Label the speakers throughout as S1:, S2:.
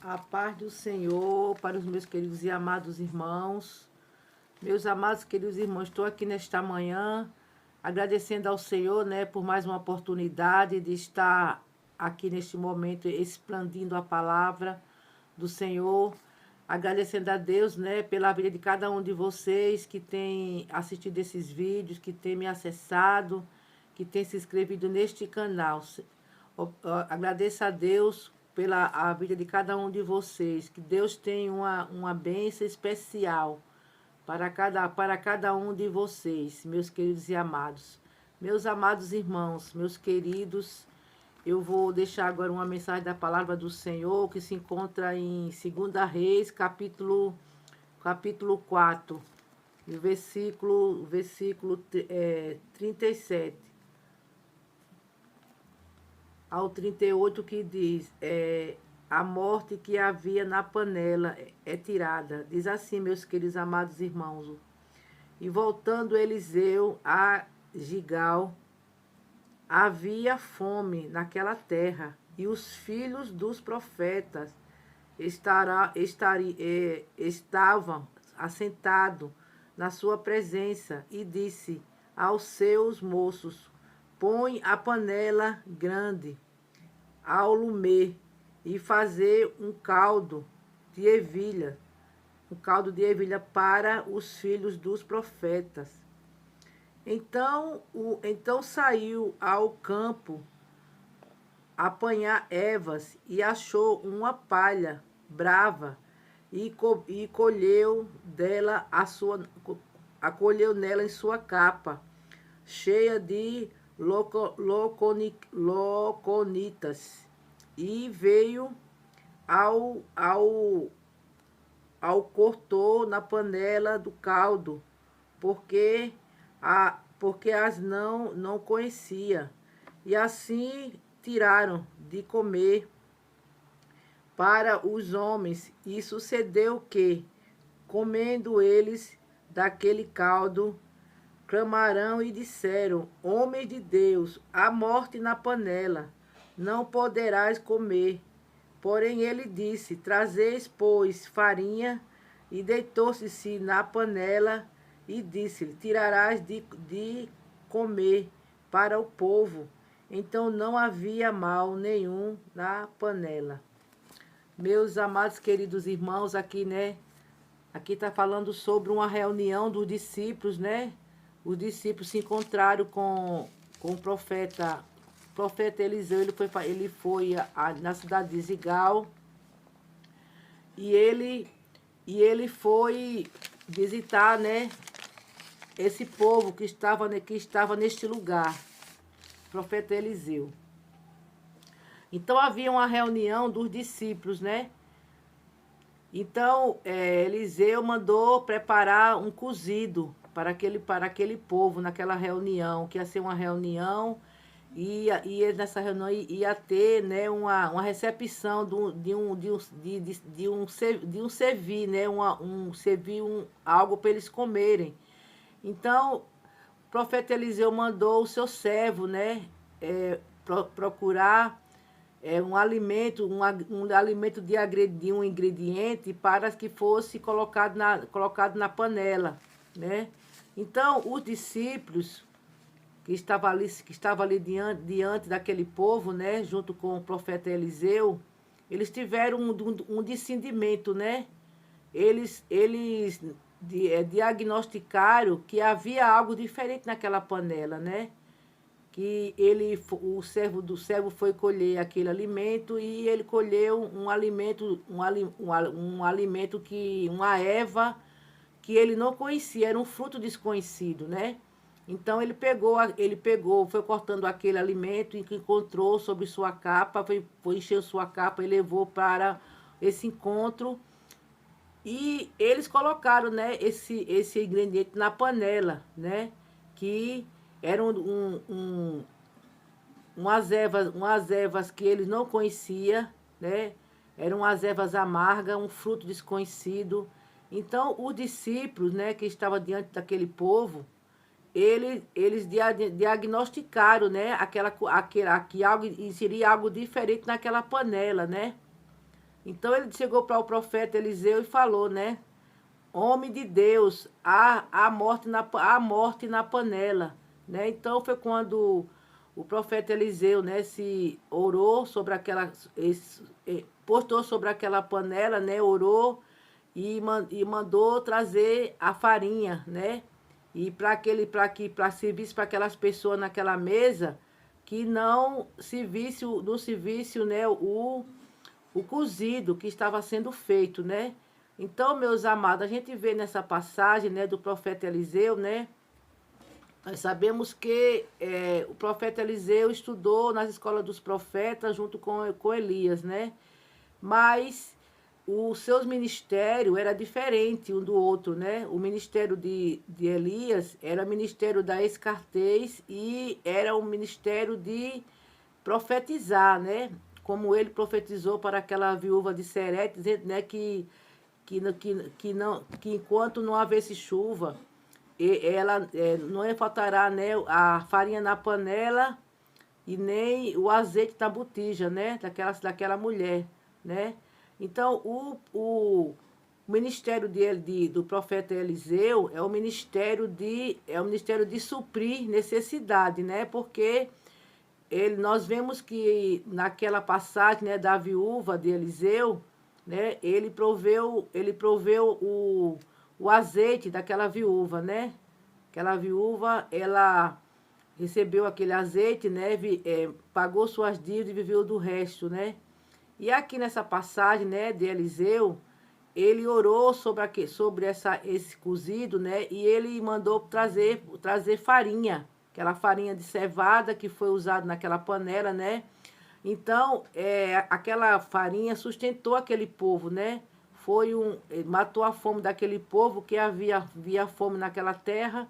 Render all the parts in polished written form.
S1: A paz do Senhor para os meus queridos e amados irmãos. Meus amados queridos irmãos, estou aqui nesta manhã agradecendo ao Senhor, né, por mais uma oportunidade de estar aqui neste momento expandindo a palavra do Senhor. Agradecendo a Deus, né, pela vida de cada um de vocês que tem assistido esses vídeos, que tem me acessado, que tem se inscrevido neste canal. Agradeço a Deus pela a vida de cada um de vocês, que Deus tem uma bênção especial para cada um de vocês, meus queridos e amados. Meus amados irmãos, meus queridos, eu vou deixar agora uma mensagem da palavra do Senhor, que se encontra em 2 Reis, capítulo 4, no versículo 37 ao 38, que diz, a morte que havia na panela é tirada. Diz assim, meus queridos amados irmãos: e voltando Eliseu a Gigal, havia fome naquela terra, e os filhos dos profetas estavam assentados na sua presença, e disse aos seus moços: põe a panela grande ao lume e fazer um caldo de ervilha para os filhos dos profetas. Então saiu ao campo apanhar ervas e achou uma palha brava e colheu nela em sua capa, cheia de loconitas, e veio ao cortou na panela do caldo, porque as não conhecia, e assim tiraram de comer para os homens. E sucedeu que, comendo eles daquele caldo, clamarão e disseram: homens de Deus, há morte na panela, não poderás comer. Porém ele disse: trazeis, pois, farinha. E deitou-se na panela e disse-lhe: tirarás de comer para o povo. Então não havia mal nenhum na panela. Meus amados queridos irmãos, aqui, né? Aqui está falando sobre uma reunião dos discípulos, né? Os discípulos se encontraram com o profeta Eliseu. Ele foi na cidade de Gigal, e ele foi visitar, né, esse povo que estava neste lugar, o profeta Eliseu. Então havia uma reunião dos discípulos, né? Então Eliseu mandou preparar um cozido para aquele povo, naquela reunião, que ia ser uma reunião, e nessa reunião ia ter, né, uma recepção de um servir, né, algo para eles comerem. Então, o profeta Eliseu mandou o seu servo, né, procurar um alimento de um ingrediente para que fosse colocado na panela, né? Então, os discípulos que estavam ali diante daquele povo, né, junto com o profeta Eliseu, eles tiveram um discernimento, né? Eles diagnosticaram que havia algo diferente naquela panela, né? Que o servo foi colher aquele alimento, e ele colheu um alimento, uma erva que ele não conhecia, era um fruto desconhecido, né? Então ele pegou, foi cortando aquele alimento, e que encontrou sobre sua capa, foi encheu sua capa e levou para esse encontro. E eles colocaram, né, esse ingrediente na panela, né? Que eram umas ervas que eles não conheciam, né? Eram umas ervas amargas, um fruto desconhecido. Então, os discípulos, né, que estavam diante daquele povo, eles diagnosticaram, né, que seria algo diferente naquela panela, né? Então ele chegou para o profeta Eliseu e falou, né? Homem de Deus, há morte na panela, né? Então foi quando o profeta Eliseu, né, se orou sobre aquela, postou sobre aquela panela, né, orou e mandou trazer a farinha, né? E para serviço para aquelas pessoas naquela mesa que não se visse, né, o cozido que estava sendo feito, né? Então, meus amados, a gente vê nessa passagem, né, do profeta Eliseu, né? Nós sabemos que o profeta Eliseu estudou nas escolas dos profetas junto com Elias, né? Mas os seus ministérios era diferente um do outro, né? O ministério de Elias era o ministério da escartez e era o ministério de profetizar, né? Como ele profetizou para aquela viúva de Serete, dizendo, né, que enquanto não houvesse chuva, ela não faltará, né, a farinha na panela e nem o azeite na botija, né, daquela mulher, né? Então, o ministério do profeta Eliseu é o ministério de suprir necessidade, né? Porque nós vemos que naquela passagem, né, da viúva de Eliseu, né, ele proveu o azeite daquela viúva, né? Aquela viúva, ela recebeu aquele azeite, né, pagou suas dívidas e viveu do resto, né? E aqui nessa passagem, né, de Eliseu, ele orou sobre esse cozido, né? E ele mandou trazer farinha, aquela farinha de cevada que foi usada naquela panela, né? Então, aquela farinha sustentou aquele povo, né? Matou a fome daquele povo que havia fome naquela terra.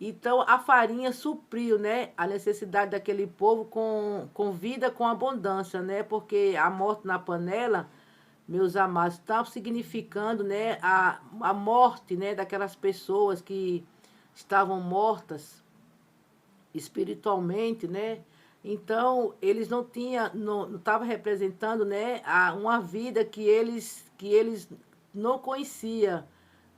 S1: Então, a farinha supriu, né, a necessidade daquele povo com vida, com abundância, né? Porque a morte na panela, meus amados, está significando, né, a morte, né, daquelas pessoas que estavam mortas espiritualmente, né? Então, eles não estavam representando, né, uma vida que eles não conheciam,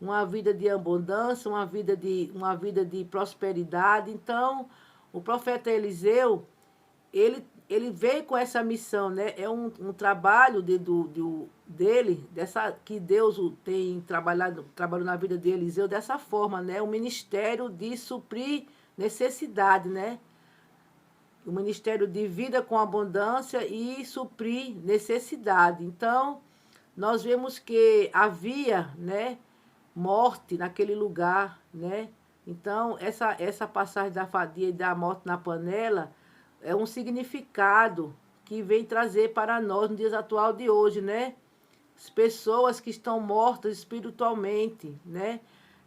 S1: uma vida de abundância, uma vida de prosperidade. Então, o profeta Eliseu, ele veio com essa missão, né? É um trabalho dele, que Deus tem trabalhou na vida de Eliseu dessa forma, né? Um ministério de suprir necessidade, né? O ministério de vida com abundância e suprir necessidade. Então, nós vemos que havia, né, morte naquele lugar, né? Então, essa passagem da fadia e da morte na panela é um significado que vem trazer para nós no dia atual de hoje, né? As pessoas que estão mortas espiritualmente, né?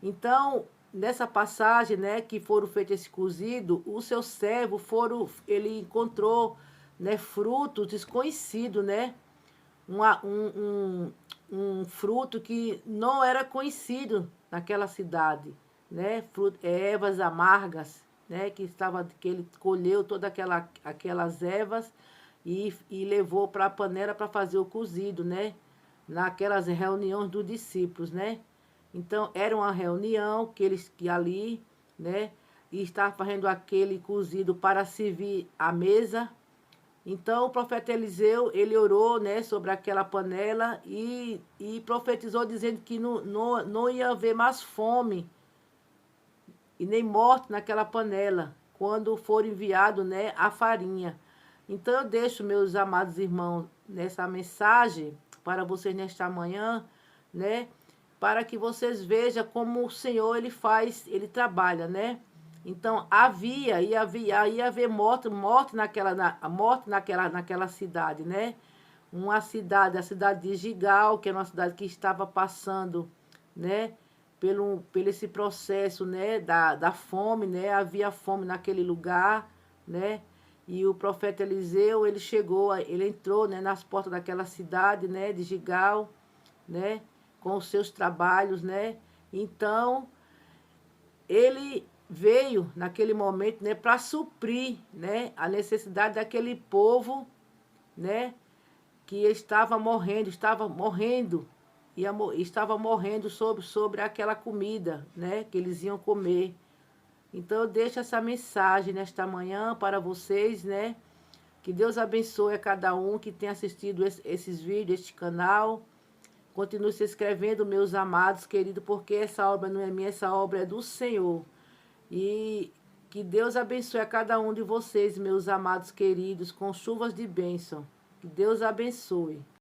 S1: Então, nessa passagem, né, que foram feitos esse cozido, o seu servo ele encontrou, né, frutos desconhecidos, né? Um fruto que não era conhecido naquela cidade, né? Ervas amargas, né? Que ele colheu todas aquelas ervas e levou para a panela para fazer o cozido, né? Naquelas reuniões dos discípulos, né? Então era uma reunião que ali, né? E estava fazendo aquele cozido para servir à mesa. Então, o profeta Eliseu, ele orou, né, sobre aquela panela e profetizou dizendo que não ia haver mais fome e nem morte naquela panela, quando for enviado, né, a farinha. Então, eu deixo, meus amados irmãos, nessa mensagem para vocês nesta manhã, né, para que vocês vejam como o Senhor, ele trabalha, né? Então, ia haver morte naquela cidade, né? A cidade de Gigal, que era uma cidade que estava passando, né? Pelo esse processo, né? Da fome, né? Havia fome naquele lugar, né? E o profeta Eliseu, ele entrou, né, nas portas daquela cidade, né? De Gigal, né? Com os seus trabalhos, né? Então, ele veio naquele momento, né, para suprir, né, a necessidade daquele povo, né, que estava morrendo, estava morrendo sobre aquela comida, né, que eles iam comer. Então eu deixo essa mensagem nesta manhã para vocês, né? Que Deus abençoe a cada um que tem assistido esses vídeos, este canal. Continue se inscrevendo, meus amados, queridos, porque essa obra não é minha, essa obra é do Senhor. E que Deus abençoe a cada um de vocês, meus amados queridos, com chuvas de bênção. Que Deus abençoe.